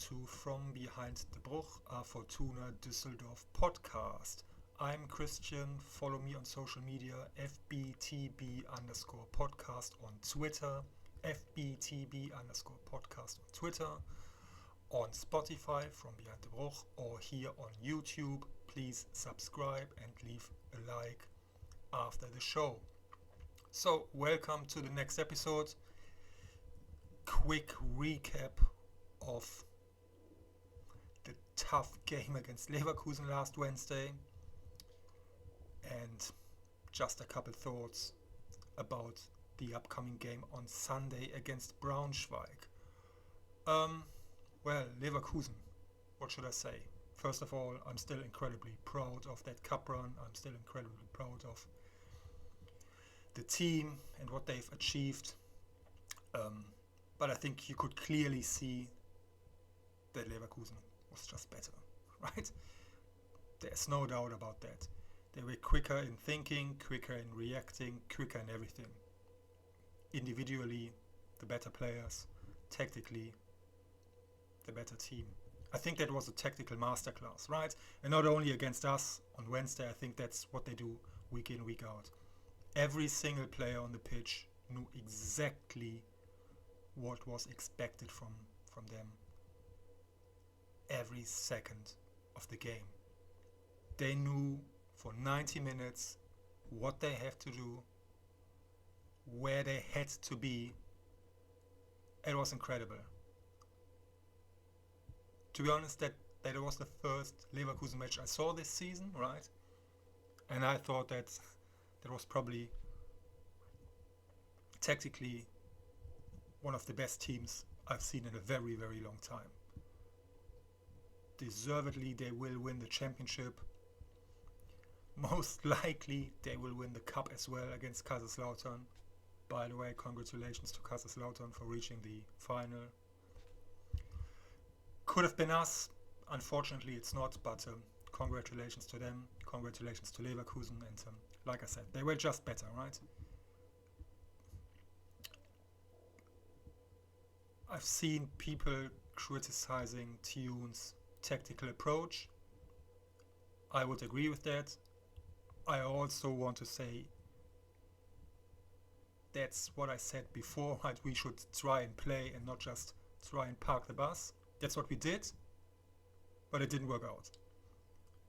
to From Behind the Bruch, a Fortuna Düsseldorf podcast. I'm Christian. Follow me on social media, FBTB_podcast on Twitter, FBTB_podcast on Twitter, on Spotify, From Behind the Bruch, or here on YouTube. Please subscribe and leave a like after the show. So, welcome to the next episode. Quick recap of the tough game against Leverkusen last Wednesday, and just a couple thoughts about the upcoming game on Sunday against Braunschweig. Leverkusen, what should I say? First of all, I'm still incredibly proud of that cup run. I'm still incredibly proud of the team and what they've achieved. But I think you could clearly see that Leverkusen was just better, right? There's no doubt about that. They were quicker in thinking, quicker in reacting, quicker in everything. Individually, the better players. Tactically, the better team. I think that was a tactical masterclass, right? And not only against us on Wednesday, I think that's what they do week in, week out. Every single player on the pitch knew exactly what was expected from them every second of the game. They knew for 90 minutes what they have to do, where they had to be. It was incredible. To be honest, that was the first Leverkusen match I saw this season, right? And I thought that was probably tactically one of the best teams I've seen in a very, very long time. Deservedly, they will win the championship. Most likely, they will win the cup as well against Kaiserslautern. By the way, congratulations to Kaiserslautern for reaching the final. Could have been us. Unfortunately, it's not, but congratulations to them. Congratulations to Leverkusen. And like I said, they were just better, right? I've seen people criticizing Thioun's tactical approach. I would agree with that. I also want to say that's what I said before, right? We should try and play and not just try and park the bus. That's what we did, but it didn't work out.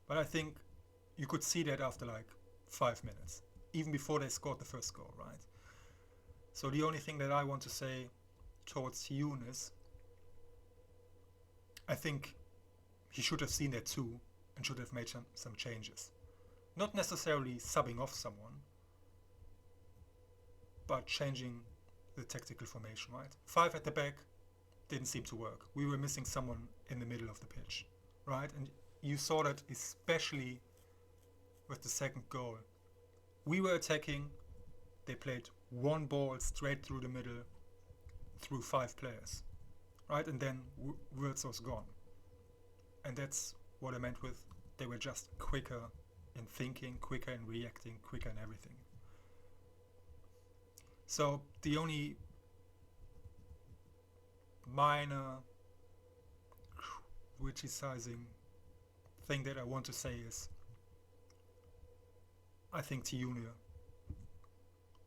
But I think you could see that after like 5 minutes, even before they scored the first goal, right? So the only thing that I want to say towards Thioun is, I think he should have seen that too and should have made some changes. Not necessarily subbing off someone, but changing the tactical formation, right? 5 at the back didn't seem to work. We were missing someone in the middle of the pitch, right? And you saw that especially with the second goal. We were attacking, they played one ball straight through the middle through 5 players, right? And then Wirtz was gone. And that's what I meant with they were just quicker in thinking, quicker in reacting, quicker in everything. So the only minor criticizing thing that I want to say is, I think Thioun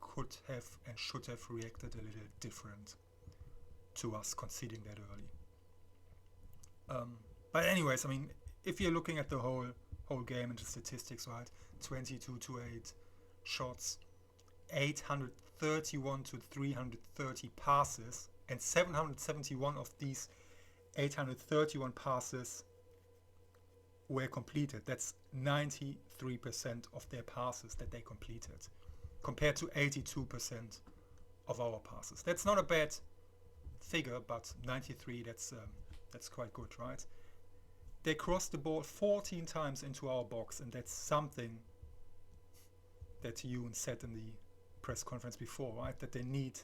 could have and should have reacted a little different to us conceding that early. But anyways, I mean, if you're looking at the whole game and the statistics, right? 22-8 shots, 831 to 330 passes, and 771 of these 831 passes were completed. That's 93% of their passes that they completed, compared to 82% of our passes. That's not a bad figure, but 93, that's quite good, right? They crossed the ball 14 times into our box, and that's something that Thioun said in the press conference before, right? That they need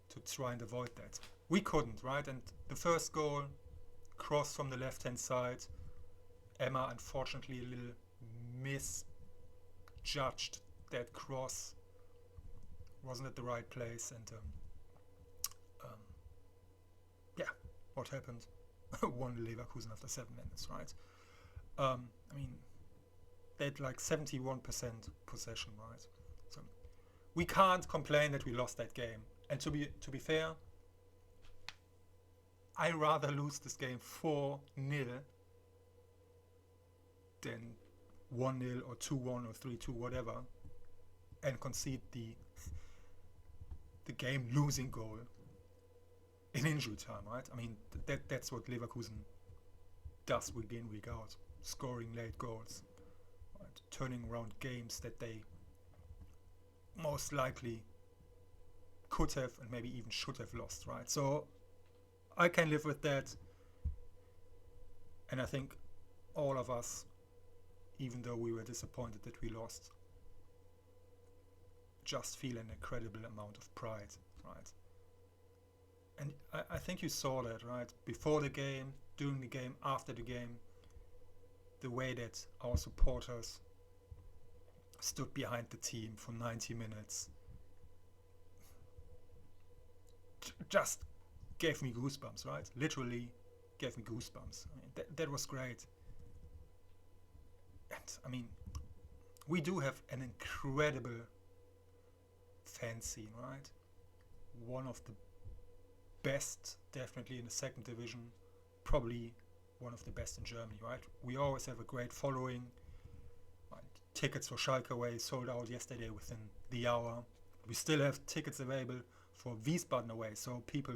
to try and avoid that. We couldn't, right? And the first goal, cross from the left-hand side. Emma, unfortunately, a little misjudged that cross. Wasn't at the right place, and what happened? won Leverkusen after 7 minutes, right? I mean, they had like 71% possession, right? So we can't complain that we lost that game. And to be fair, I rather lose this game 4-0 than 1-0 or 2-1 or 3-2, whatever, and concede the game losing goal in injury time, right? I mean, that's what Leverkusen does week in, week out, scoring late goals, right? Turning around games that they most likely could have and maybe even should have lost, right? So I can live with that, and I think all of us, even though we were disappointed that we lost, just feel an incredible amount of pride, right? And I think you saw that, right? Before the game, during the game, after the game, the way that our supporters stood behind the team for 90 minutes just gave me goosebumps, right? Literally gave me goosebumps. I mean, that was great. And I mean, we do have an incredible fan scene, right? One of the best, definitely in the second division, probably one of the best in Germany, right? We always have a great following. Right? Tickets for Schalke away sold out yesterday within the hour. We still have tickets available for Wiesbaden away, so people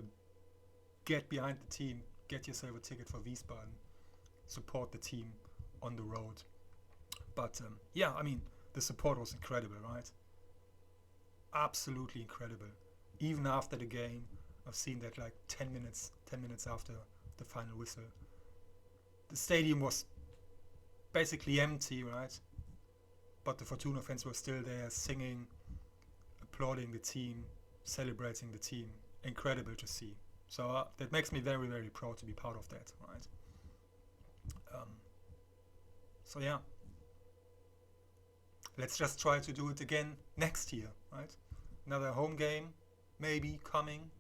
get behind the team, get yourself a ticket for Wiesbaden, support the team on the road. But yeah, I mean, the support was incredible, right? Absolutely incredible. Even after the game, I've seen that like 10 minutes after the final whistle, the stadium was basically empty, right? But the Fortuna fans were still there, singing, applauding the team, celebrating the team. Incredible to see. So that makes me very, very proud to be part of that, right? So yeah, let's just try to do it again next year, right? Another home game, maybe coming,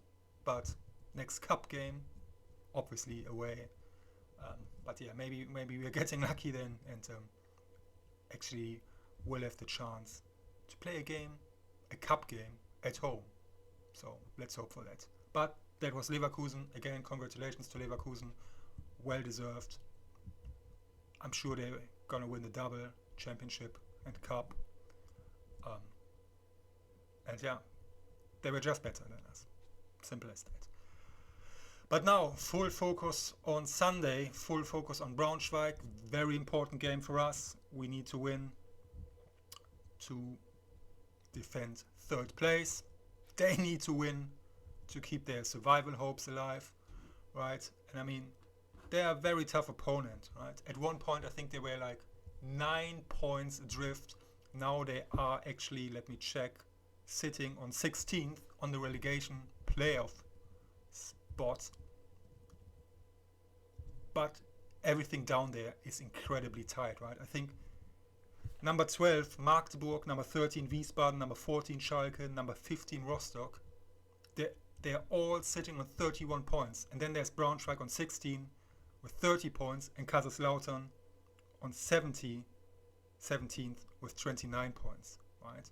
but next cup game, obviously away. But yeah, maybe we're getting lucky then, and actually we'll have the chance to play a cup game at home. So let's hope for that. But that was Leverkusen. Again, congratulations to Leverkusen. Well deserved. I'm sure they're going to win the double, championship and cup. And yeah, they were just better than us. Simple as that. But now, full focus on Sunday, full focus on Braunschweig. Very important game for us. We need to win to defend third place. They need to win to keep their survival hopes alive, right? And I mean, they are a very tough opponent, right? At one point, I think they were like 9 points adrift. Now they are actually, let me check, sitting on 16th on the relegation playoff spot. But everything down there is incredibly tight, right? I think number 12, Magdeburg, number 13, Wiesbaden, number 14, Schalke, number 15, Rostock. They're all sitting on 31 points. And then there's Braunschweig on 16 with 30 points and Kaiserslautern on 17th with 29 points, right?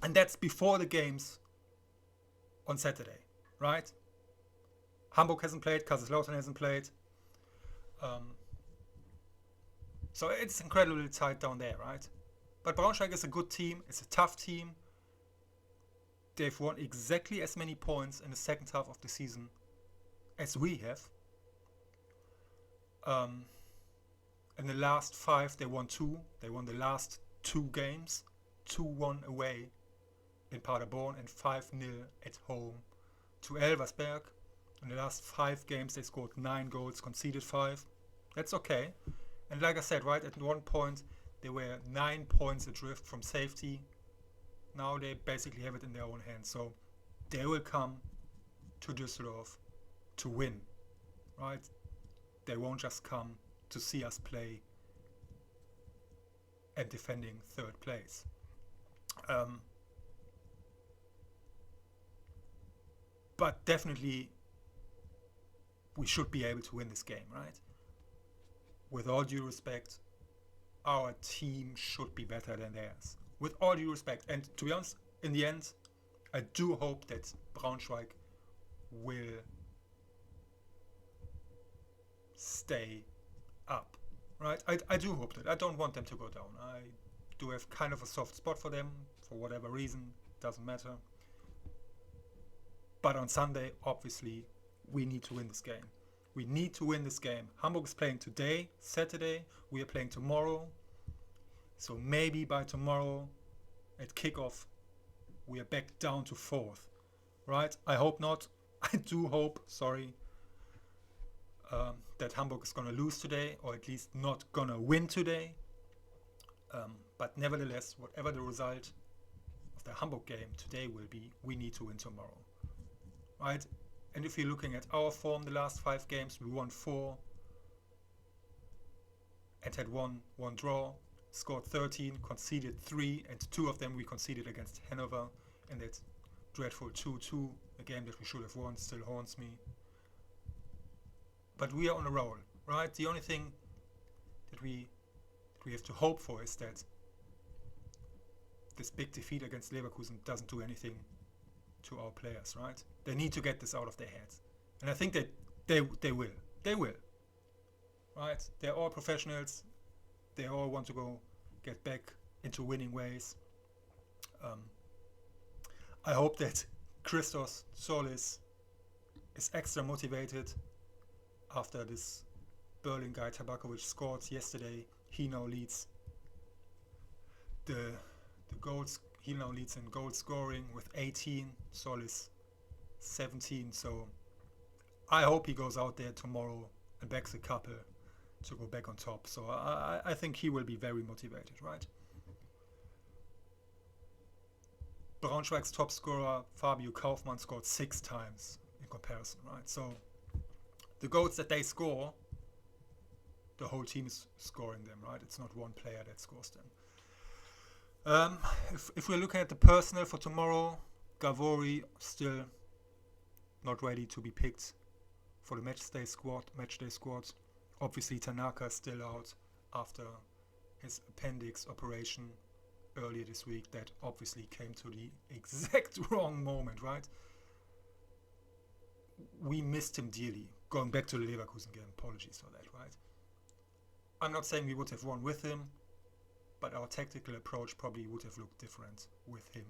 And that's before the games on Saturday, right? Hamburg hasn't played, Kaiserslautern hasn't played. So it's incredibly tight down there, right? But Braunschweig is a good team. It's a tough team. They've won exactly as many points in the second half of the season as we have. In the last 5, they won 2. They won the last 2 games. 2-1 away in Paderborn and 5-0 at home to Elversberg. In the last 5 games, they scored 9 goals, conceded 5. That's okay. And like I said, right, at one point, they were 9 points adrift from safety. Now they basically have it in their own hands. So they will come to Düsseldorf to win, right? They won't just come to see us play and defending third place. But definitely we should be able to win this game, right? With all due respect, our team should be better than theirs. With all due respect. And to be honest, in the end, I do hope that Braunschweig will stay up, right? I do hope that. I don't want them to go down. I do have kind of a soft spot for them, for whatever reason, doesn't matter. But on Sunday, obviously, we need to win this game. We need to win this game. Hamburg is playing today, Saturday. We are playing tomorrow. So maybe by tomorrow, at kickoff, we are back down to 4th, right? I hope not. I do hope, that Hamburg is going to lose today, or at least not going to win today. But nevertheless, whatever the result of the Hamburg game today will be, we need to win tomorrow, right? And if you're looking at our form, the last 5 games, we won 4 and had one draw, scored 13, conceded 3, and 2 of them we conceded against Hanover in that dreadful 2-2, a game that we should have won, still haunts me. But we are on a roll, right? The only thing that we have to hope for is that this big defeat against Leverkusen doesn't do anything to our players, right? They need to get this out of their heads. And I think that they will. They will. Right? They're all professionals. They all want to get back into winning ways. I hope that Christos Solis is extra motivated after this Berlin guy Tabakovic scored yesterday. He now leads the goals. He now leads in goal scoring with 18. Solis 17. So I hope he goes out there tomorrow and backs a couple to go back on top. So I think he will be very motivated, right? Braunschweig's top scorer Fabio Kaufmann scored 6 times in comparison, right? So the goals that they score, the whole team is scoring them, right? It's not one player that scores them. If we're looking at the personnel for tomorrow, Gavori still not ready to be picked for the matchday squad. Obviously Tanaka is still out after his appendix operation earlier this week. That obviously came to the exact wrong moment, right? We missed him dearly. Going back to the Leverkusen game, apologies for that, right? I'm not saying we would have won with him, but our tactical approach probably would have looked different with him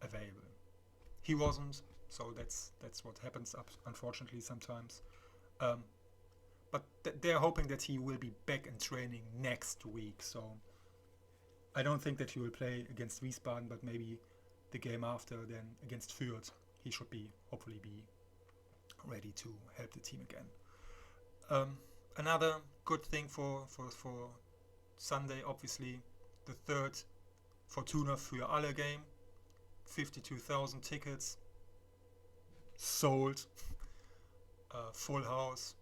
available. He wasn't, so that's what happens unfortunately sometimes. But they're hoping that he will be back in training next week, so I don't think that he will play against Wiesbaden, but maybe the game after, then against Fürth, he should hopefully be ready to help the team again. Another good thing for Sunday, obviously, the third Fortuna für alle game, 52,000 tickets sold, full house,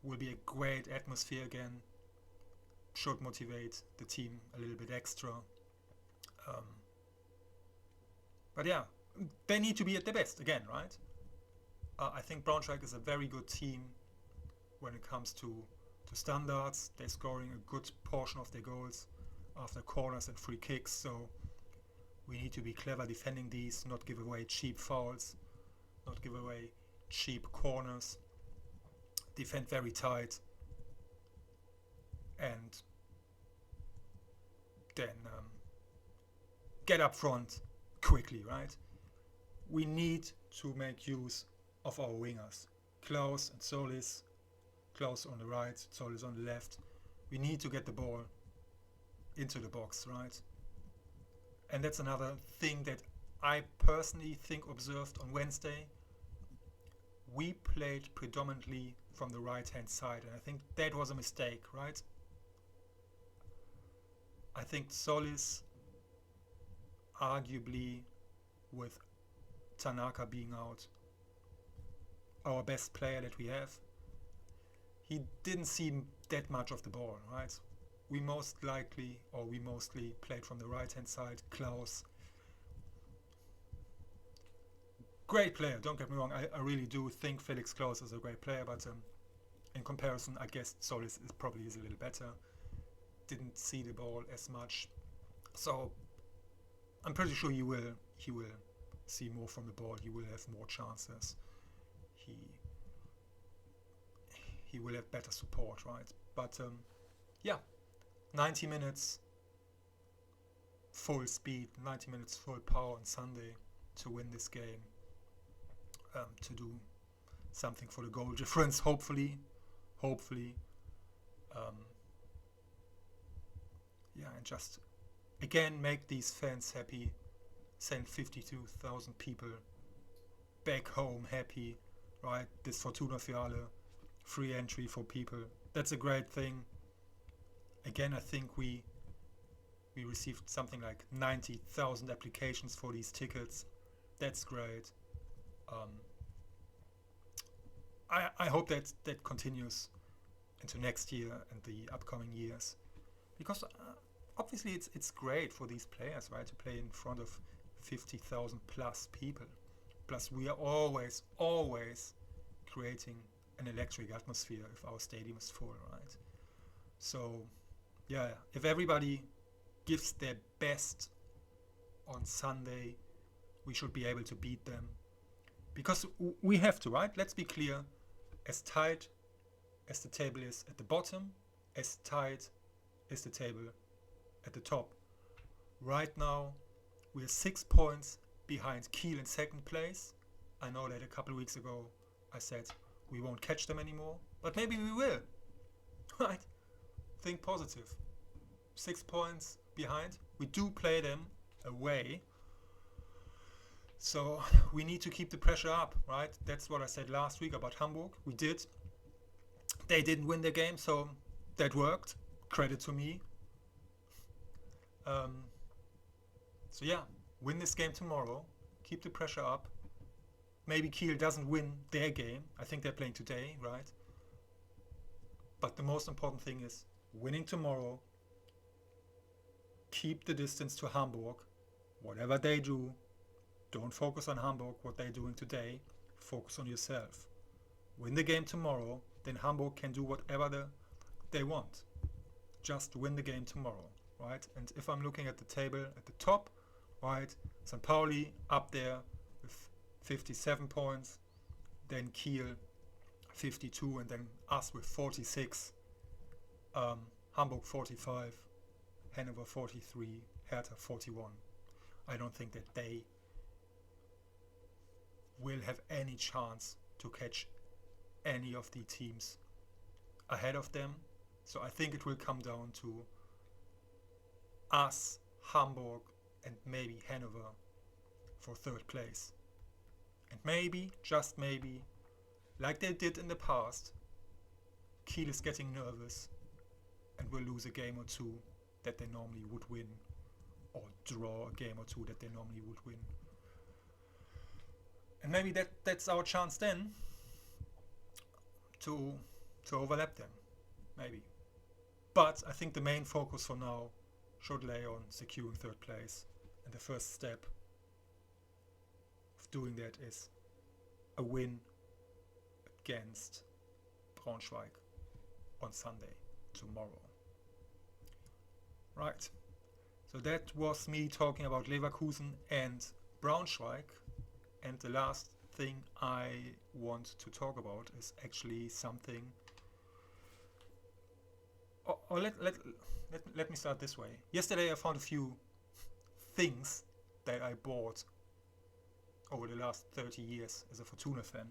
will be a great atmosphere again, should motivate the team a little bit extra. But yeah, they need to be at their best again, right? I think Braunschweig is a very good team when it comes to standards. They're scoring a good portion of their goals after corners and free kicks, so we need to be clever defending these, not give away cheap fouls, not give away cheap corners, defend very tight, and then get up front quickly, right? We need to make use of our wingers, Klaus and Solis. Klaus on the right, Solis on the left. We need to get the ball into the box, right? And that's another thing that I personally think observed on Wednesday. We played predominantly from the right-hand side, and I think that was a mistake, right? I think Solis, arguably with Tanaka being out, our best player that we have, he didn't see that much of the ball, right? We mostly played from the right-hand side. Klaus great player, don't get me wrong, I really do think Felix Klaus is a great player, but in comparison, I guess Solis probably is a little better. Didn't see the ball as much, so I'm pretty sure he will see more from the ball. He will have more chances. He will have better support, right? But yeah, 90 minutes full speed, 90 minutes full power on Sunday to win this game, to do something for the goal difference, hopefully. Yeah, and just again make these fans happy, send 52,000 people back home happy, right? This Fortuna Finale, free entry for people. That's a great thing. Again, I think we received something like 90,000 applications for these tickets. That's great. I hope that continues into next year and the upcoming years, because obviously it's great for these players, right, to play in front of 50,000 plus people. Plus we are always creating an electric atmosphere if our stadium is full, right? So yeah, if everybody gives their best on Sunday, we should be able to beat them, because we have to, right? Let's be clear, as tight as the table is at the bottom, as tight is the table at the top. Right now we're 6 points behind Kiel in second place. I know that a couple of weeks ago I said we won't catch them anymore, but maybe we will. Right? Think positive. 6 points behind. We do play them away, so we need to keep the pressure up, right? That's what I said last week about Hamburg. We did. They didn't win the game, so that worked. Credit to me. So yeah, win this game tomorrow. Keep the pressure up. Maybe Kiel doesn't win their game. I think they're playing today, right? But the most important thing is winning tomorrow. Keep the distance to Hamburg. Whatever they do, don't focus on Hamburg, what they're doing today. Focus on yourself. Win the game tomorrow, then Hamburg can do whatever they want. Just win the game tomorrow, right? And if I'm looking at the table at the top, right, St. Pauli up there with 57 points, then Kiel 52, and then us with 46, Hamburg 45, Hanover 43, Hertha 41. I don't think that they will have any chance to catch any of the teams ahead of them. So I think it will come down to us, Hamburg, and maybe Hanover for third place. And maybe, just maybe, like they did in the past, Kiel is getting nervous and will lose a game or two that they normally would win, or draw a game or two that they normally would win. And maybe that's our chance then to overlap them, maybe. But I think the main focus for now should lay on securing third place, and the first step of doing that is a win against Braunschweig on Sunday, tomorrow. Right, so that was me talking about Leverkusen and Braunschweig, and the last thing I want to talk about is actually something, or let me start this way. Yesterday I found a few things that I bought over the last 30 years as a Fortuna fan,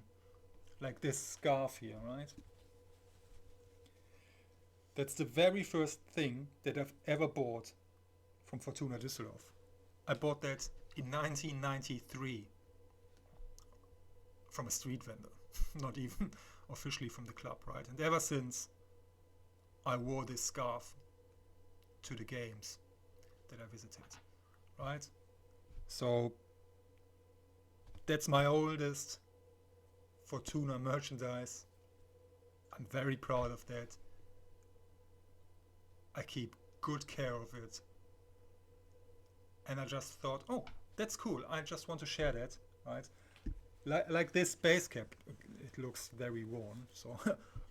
like this scarf here, right? That's the very first thing that I've ever bought from Fortuna Düsseldorf. I bought that in 1993 from a street vendor, not even officially from the club, right? And ever since, I wore this scarf to the games that I visited, right? So that's my oldest Fortuna merchandise. I'm very proud of that. I keep good care of it. And I just thought, oh, that's cool. I just want to share that, right? like this base cap, it looks very worn. So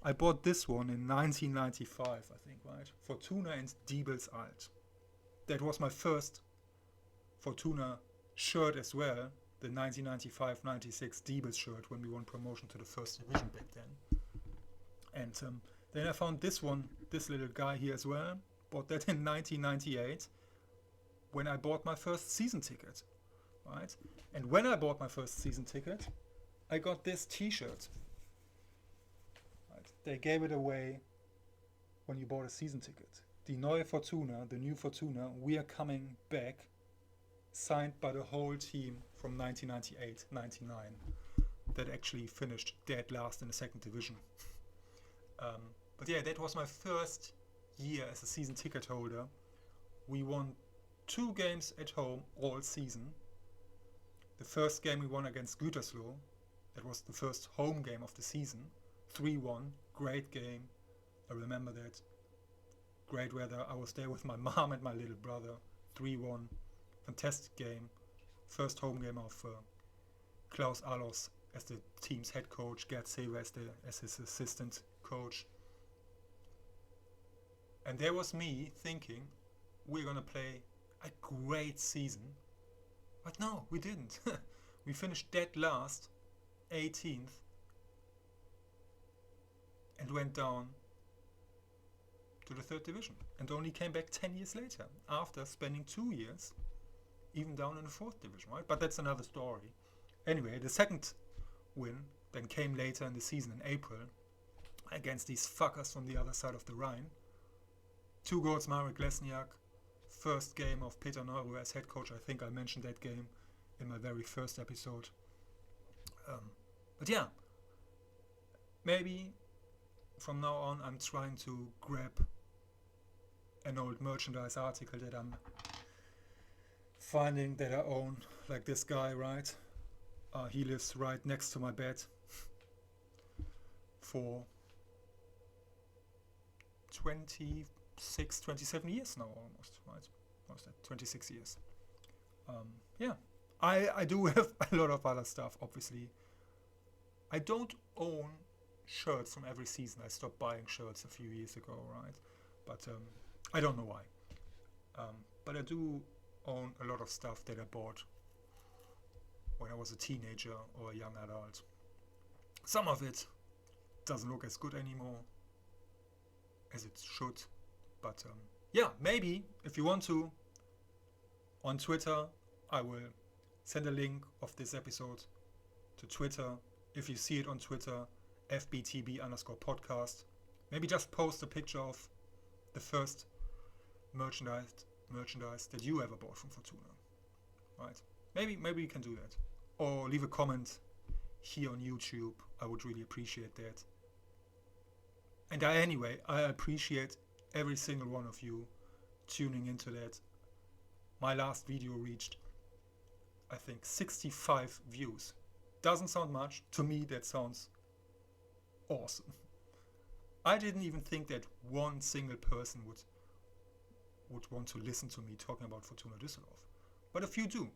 I bought this one in 1995, I think, right? Fortuna and Diebels Alt. That was my first Fortuna shirt as well. The 1995-96 Diebels shirt when we won promotion to the first division back then. And then I found this one, this little guy here as well. Bought that in 1998 when I bought my first season ticket, right? And when I bought my first season ticket, I got this T-shirt. Right? They gave it away when you bought a season ticket. Die neue Fortuna, the new Fortuna, we are coming back, signed by the whole team from 1998-99 that actually finished dead last in the second division. But yeah, that was my first year as a season ticket holder. We won 2 games at home all season. The first game we won against Gütersloh, that was the first home game of the season, 3-1, great game. I remember that. Great weather. I was there with my mom and my little brother. 3-1, fantastic game. First home game of Klaus Allos as the team's head coach, Gerd Sever as his assistant coach. And there was me thinking, we're going to play a great season. But no, we didn't. We finished dead last, 18th, and went down to the third division. And only came back 10 years later, after spending 2 years, even down in the fourth division, right? But that's another story. Anyway, the second win then came later in the season in April, against these fuckers from the other side of the Rhine. 2 goals, Marek Lesniak. First game of Peter Neuro as head coach. I think I mentioned that game in my very first episode. But yeah, maybe from now on I'm trying to grab an old merchandise article that I'm finding that I own, like this guy, right? He lives right next to my bed for 27 years now almost, right? What's that? 26 years. Yeah, I do have a lot of other stuff, obviously. I don't own shirts from every season. I stopped buying shirts a few years ago, right? But I don't know why. But I do own a lot of stuff that I bought when I was a teenager or a young adult. Some of it doesn't look as good anymore as it should. But yeah, maybe if you want to, on Twitter, I will send a link of this episode to Twitter. If you see it on Twitter, FBTB_podcast. Maybe just post a picture of the first merchandise that you ever bought from Fortuna. Right? Maybe you can do that. Or leave a comment here on YouTube. I would really appreciate that. And anyway, I appreciate every single one of you tuning into that. My last video reached, I think, 65 views. Doesn't sound much. To me, that sounds awesome. I didn't even think that one single person would want to listen to me talking about Fortuna Düsseldorf. But a few do.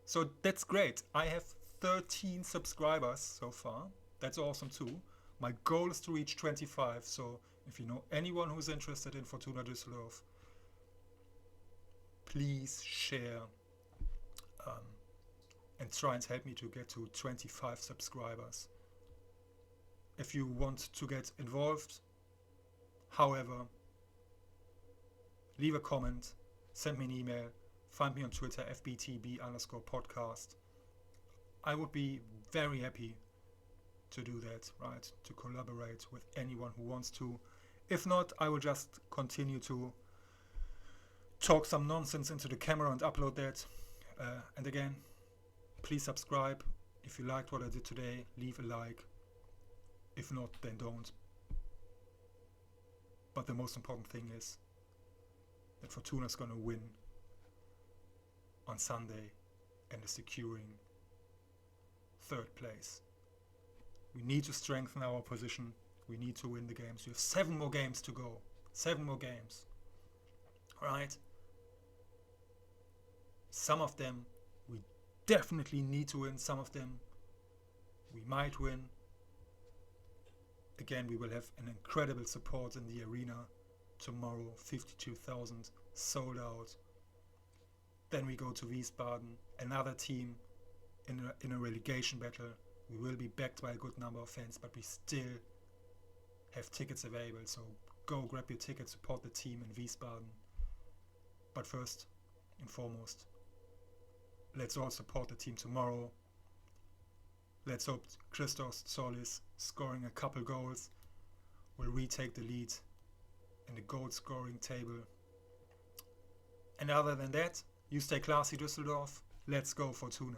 So that's great. I have 13 subscribers so far. That's awesome too. My goal is to reach 25. So if you know anyone who's interested in Fortuna Düsseldorf, please share and try and help me to get to 25 subscribers. If you want to get involved, however, leave a comment, send me an email, find me on Twitter, FBTB_podcast. I would be very happy to do that, right? To collaborate with anyone who wants to. If not, I will just continue to talk some nonsense into the camera and upload that. And again, please subscribe. If you liked what I did today, leave a like. If not, then don't. But the most important thing is that Fortuna is going to win on Sunday and is securing third place. We need to strengthen our position. We need to win the games. We have 7 more games to go. 7 more games. Right? Some of them we definitely need to win. Some of them We might win. Again, we will have an incredible support in the arena tomorrow, 52,000 sold out. Then we go to Wiesbaden, another team in a relegation battle. We will be backed by a good number of fans, but we still have tickets available, so go grab your ticket, support the team in Wiesbaden. But first and foremost, let's all support the team tomorrow. Let's hope Christos Solis, scoring a couple goals, will retake the lead in the goal scoring table. And other than that, you stay classy, Düsseldorf. Let's go, Fortuna.